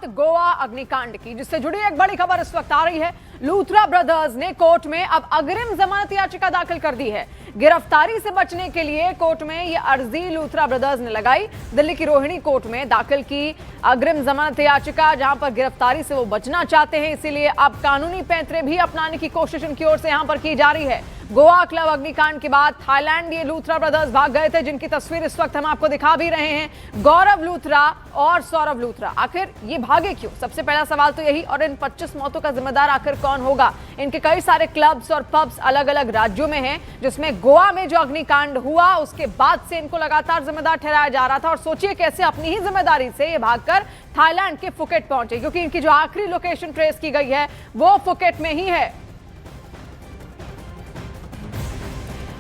गोवा अग्निकांड की, जिससे जुड़ी एक बड़ी खबर इस वक्त आ रही है। लूथरा ब्रदर्स ने कोर्ट में अब अग्रिम जमानत याचिका दाखिल कर दी है। गिरफ्तारी से बचने के लिए कोर्ट में यह अर्जी लूथरा ब्रदर्स ने लगाई। दिल्ली की रोहिणी कोर्ट में दाखिल की अग्रिम जमानत याचिका, जहां पर गिरफ्तारी से वो बचना चाहते हैं, इसीलिए अब कानूनी पैंतरे भी अपनाने की कोशिश उनकी ओर से यहां पर की जा रही है। गोवा क्लब अग्निकांड के बाद थाईलैंड ये लूथरा ब्रदर्स भाग गए थे, जिनकी तस्वीर इस वक्त हम आपको दिखा भी रहे हैं। गौरव लूथरा और सौरभ लूथरा आखिर ये भागे क्यों? सबसे पहला सवाल तो यही। और इन 25 मौतों का जिम्मेदार आखिर कौन होगा? इनके कई सारे क्लब्स और पब्स अलग अलग राज्यों में हैं, जिसमें गोवा में जो अग्निकांड हुआ उसके बाद से इनको लगातार जिम्मेदार ठहराया जा रहा था। और सोचिए कैसे अपनी ही जिम्मेदारी से ये भागकर थाईलैंड के फुकेट पहुंचे, क्योंकि इनकी जो आखिरी लोकेशन ट्रेस की गई है वो फुकेट में ही है।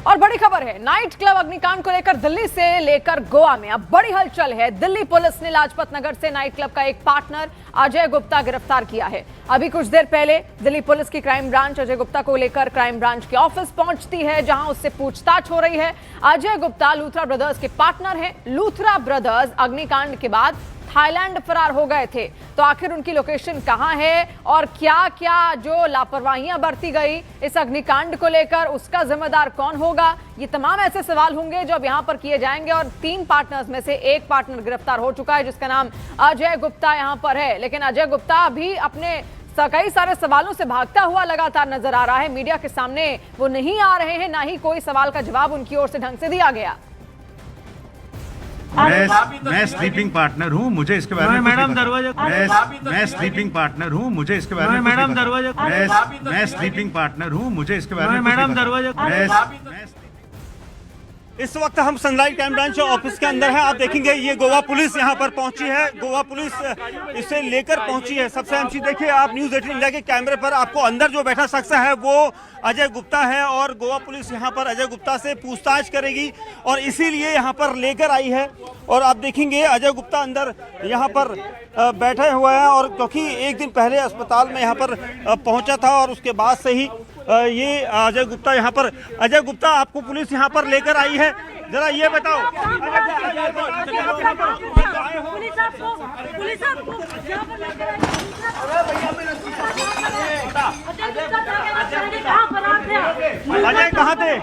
और बड़ी खबर है, नाइट क्लब अग्निकांड को लेकर दिल्ली से लेकर गोवा में अब बड़ी हलचल है। दिल्ली पुलिस ने लाजपत नगर से नाइट क्लब का एक पार्टनर अजय गुप्ता गिरफ्तार किया है। अभी कुछ देर पहले दिल्ली पुलिस की क्राइम ब्रांच अजय गुप्ता को लेकर क्राइम ब्रांच के ऑफिस पहुंचती है, जहां उससे पूछताछ हो रही है। अजय गुप्ता लूथरा ब्रदर्स के पार्टनर हैं। लूथरा ब्रदर्स अग्निकांड के बाद थाईलैंड फरार हो गए थे, तो आखिर उनकी लोकेशन कहां है और क्या क्या जो लापरवाहियां बरती गई इस अग्निकांड को लेकर, उसका जिम्मेदार कौन होगा? ये तमाम ऐसे सवाल होंगे जो अब यहां पर किए जाएंगे। और 3 पार्टनर्स में से एक पार्टनर गिरफ्तार हो चुका है, जिसका नाम अजय गुप्ता यहां पर है। लेकिन अजय गुप्ता भी अपने कई सारे सवालों से भागता हुआ लगातार नजर आ रहा है। मीडिया के सामने वो नहीं आ रहे हैं, ना ही कोई सवाल का जवाब उनकी ओर से ढंग से दिया गया। मैं स्लीपिंग पार्टनर हूँ, मुझे इसके बारे में मैडम दरवाजा मैं स्लीपिंग पार्टनर हूँ, मुझे इसके बारे में मैडम दरवाजा मैं स्लीपिंग पार्टनर हूँ, मुझे इसके बारे में मैडम दरवाजा। इस वक्त हम सनलाइट क्राइम ब्रांच ऑफिस के अंदर हैं। आप देखेंगे ये गोवा पुलिस यहाँ पर पहुंची है। गोवा पुलिस इसे लेकर पहुंची है। सबसे अहम चीज देखिए, आप न्यूज़ 18 इंडिया के कैमरे पर आपको अंदर जो बैठा शख्स है वो अजय गुप्ता है, और गोवा पुलिस यहाँ पर अजय गुप्ता से पूछताछ करेगी और इसीलिए यहाँ पर लेकर आई है। और आप देखेंगे अजय गुप्ता अंदर यहाँ पर बैठे हुए हैं, और क्योंकि एक दिन पहले अस्पताल में यहाँ पर पहुँचा था और उसके बाद से ही ये अजय गुप्ता यहाँ पर। अजय गुप्ता, आपको पुलिस यहाँ पर लेकर आई है, जरा ये बताओ। अजय कहाँ थे?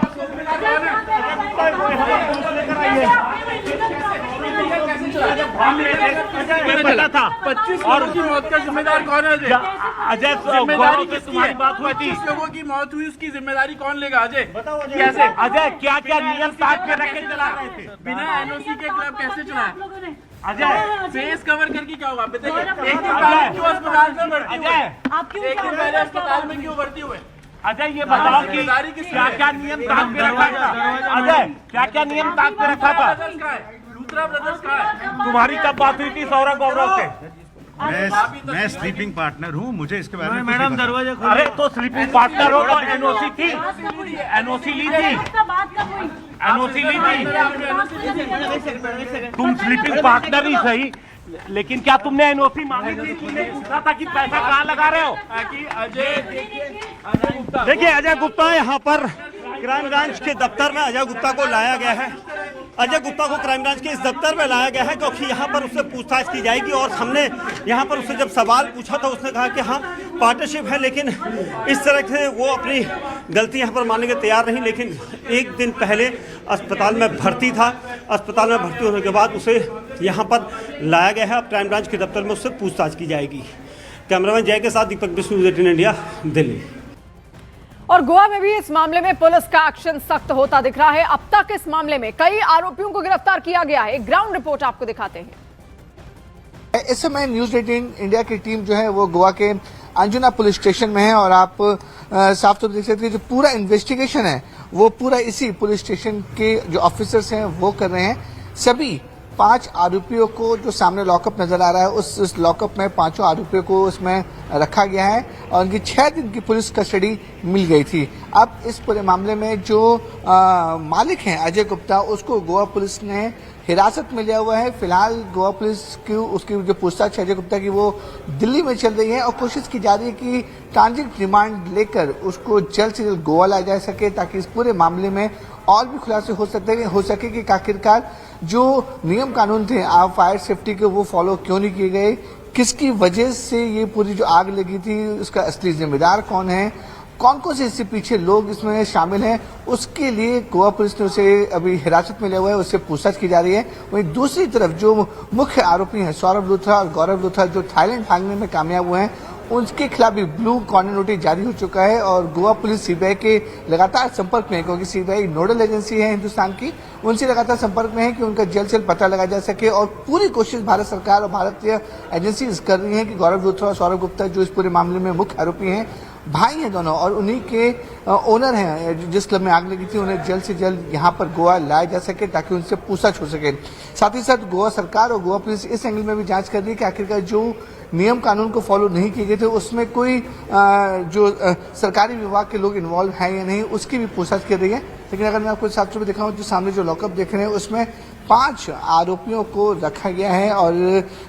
पता था 25 लोगों की मौत का जिम्मेदार कौन है? अजय, जिम्मेदारी तुम्हारी बात हुई थी, 25 लोगों की मौत हुई, उसकी जिम्मेदारी कौन लेगा? अजय कैसे? अजय क्या क्या नियम साथ में रख के चला रहे थे? बिना एनओसी के क्लब कैसे चलाए? अजय फेस कवर करके क्या होगा? बताइए, एक दिन पहले क्यों अस्पताल में भर्ती हुए? एक दिन पहले अस्पताल में क्यों भर्ती हुए? अजय ये बताओ कि क्या क्या नियम साथ में रखा था? अजय क्या क्या नियम साथ में रखा था? लूथरा ब्रदर्स कहाँ है? तुम्हारी कब बात हुई थी सौरभ गौरव से? मैं स्लीपिंग पार्टनर हूँ, मुझे इसके बारे में मैडम दरवाजा। अरे तो स्लीपिंग पार्टनर हो तो एनओसी थी, एनओसी ली थी, एनओसी ली थी। तुम स्लीपिंग पार्टनर ही सही, लेकिन क्या तुमने एनओसी मांगी थी? तुमने पूछा था कि पैसा कहाँ लगा रहे हो? देखिए अजय गुप्ता यहाँ पर क्राइम ब्रांच के दफ्तर में अजय गुप्ता को लाया गया है। अजय गुप्ता को क्राइम ब्रांच के इस दफ्तर में लाया गया है क्योंकि यहाँ पर उससे पूछताछ की जाएगी। और हमने यहाँ पर उससे जब सवाल पूछा था, उसने कहा कि हाँ पार्टनरशिप है, लेकिन इस तरह से वो अपनी गलती यहाँ पर मानने के तैयार नहीं। लेकिन एक दिन पहले अस्पताल में भर्ती था, अस्पताल में भर्ती होने के बाद उसे यहाँ पर लाया गया है। अब क्राइम ब्रांच के दफ्तर में उससे पूछताछ की जाएगी। कैमरामैन जय के साथ दीपक बिश्नोई, न्यूज़ 18 इंडिया, दिल्ली। और गोवा में भी इस मामले में पुलिस का एक्शन सख्त होता दिख रहा है। अब तक इस मामले में कई आरोपियों को गिरफ्तार किया गया है। एक ग्राउंड रिपोर्ट आपको दिखाते हैं। इस समय न्यूज़ 18 इंडिया की टीम जो है वो गोवा के अंजुना पुलिस स्टेशन में है, और आप साफ तौर पर देख सकते हैं जो पूरा इन्वेस्टिगेशन है वो पूरा इसी पुलिस स्टेशन के जो ऑफिसर्स हैं वो कर रहे हैं। सभी 5 आरोपियों को जो सामने लॉकअप नजर आ रहा है, उस लॉकअप में 5 आरोपियों को उसमें रखा गया है और उनकी 6 दिन की पुलिस कस्टडी मिल गई थी। अब इस पूरे मामले में जो मालिक हैं अजय गुप्ता, उसको गोवा पुलिस ने हिरासत में लिया हुआ है। फिलहाल गोवा पुलिस की उसकी जो पूछताछ अजय गुप्ता की वो दिल्ली में चल रही है और कोशिश की जा रही है कि ट्रांजिट रिमांड लेकर उसको जल्द से जल्द गोवा लाया जा सके, ताकि इस पूरे मामले में और भी खुलासे हो सके कि आखिरकार जो नियम कानून थे आप फायर सेफ्टी के वो फॉलो क्यों नहीं किए गए, किसकी वजह से ये पूरी जो आग लगी थी, उसका असली जिम्मेदार कौन है, कौन से इससे पीछे लोग इसमें शामिल हैं, उसके लिए गोवा पुलिस ने उसे अभी हिरासत में लिया हुआ है, उससे पूछताछ की जा रही है। वहीं दूसरी तरफ जो मुख्य आरोपी हैं सौरभ लूथरा और गौरव लूथरा, जो थाईलैंड भागने में कामयाब हुए हैं, उनके खिलाफ भी ब्लू कॉर्नर नोटिस जारी हो चुका है और गोवा पुलिस सीबीआई के लगातार संपर्क में है, क्योंकि सीबीआई नोडल एजेंसी है हिंदुस्तान की, उनसे लगातार संपर्क में है कि उनका जल्द से जल्द पता लगाया जा सके। और पूरी कोशिश भारत सरकार और भारतीय एजेंसी कर रही है कि गौरव लूथरा और सौरभ गुप्ता, जो इस पूरे मामले में मुख्य आरोपी हैं, भाई हैं दोनों और उन्हीं के ओनर हैं जिस क्लब में आग लगी थी, उन्हें जल्द से जल्द यहाँ पर गोवा लाया जा सके ताकि उनसे पूछताछ हो सके। साथ ही साथ गोवा सरकार और गोवा पुलिस इस एंगल में भी जांच कर रही है कि आखिरकार जो नियम कानून को फॉलो नहीं किए गए थे उसमें कोई जो सरकारी विभाग के लोग इन्वॉल्व हैं या नहीं, उसकी भी पूछताछ कर रही है। लेकिन अगर मैं आपको साफ सुबह दिखाऊं, जो सामने जो लॉकअप देख रहे हैं उसमें 5 आरोपियों को रखा गया है और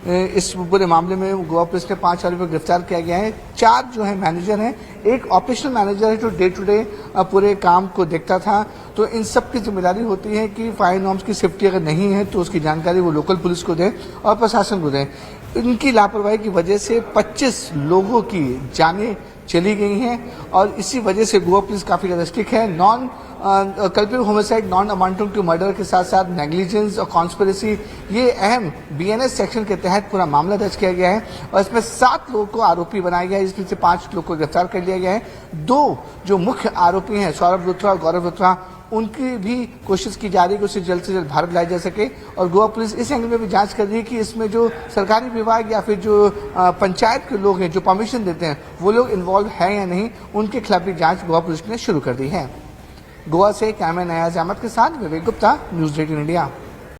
इस पूरे मामले में गोवा पुलिस ने 5 आरोपियों को गिरफ्तार किया गया है। 4 जो है मैनेजर हैं, एक ऑपरेशनल मैनेजर है जो डे टू डे पूरे काम को देखता था। तो इन सब की जिम्मेदारी होती है कि फायर नॉर्म्स की सेफ्टी अगर नहीं है तो उसकी जानकारी वो लोकल पुलिस को दे और प्रशासन को दे। इनकी लापरवाही की वजह से 25 लोगों की जानें चली गई हैं और इसी वजह से गोवा पुलिस काफी ज्यादा स्ट्रिक्ट है। Non culpable homicide, non amounting to murder के साथ साथ नेग्लिजेंस और कॉन्स्पिरेसी, ये अहम बीएनएस सेक्शन के तहत पूरा मामला दर्ज किया गया है और इसमें 7 लोगों को आरोपी बनाया गया है, जिसमें से 5 लोगों को गिरफ्तार कर लिया गया है। 2 जो मुख्य आरोपी हैं सौरभ लूथरा और गौरव लूथरा, उनकी भी कोशिश की जा रही है कि उसे जल्द से जल्द भारत लाया जा सके। और गोवा पुलिस इस एंगल में भी जांच कर रही है कि इसमें जो सरकारी विभाग या फिर जो पंचायत के लोग हैं जो परमिशन देते हैं वो लोग इन्वॉल्व हैं या नहीं, उनके खिलाफ भी जांच गोवा पुलिस ने शुरू कर दी है। गोवा से कैमरा नयाज अहमद के साथ विवेक गुप्ता, न्यूज़ 18 इंडिया।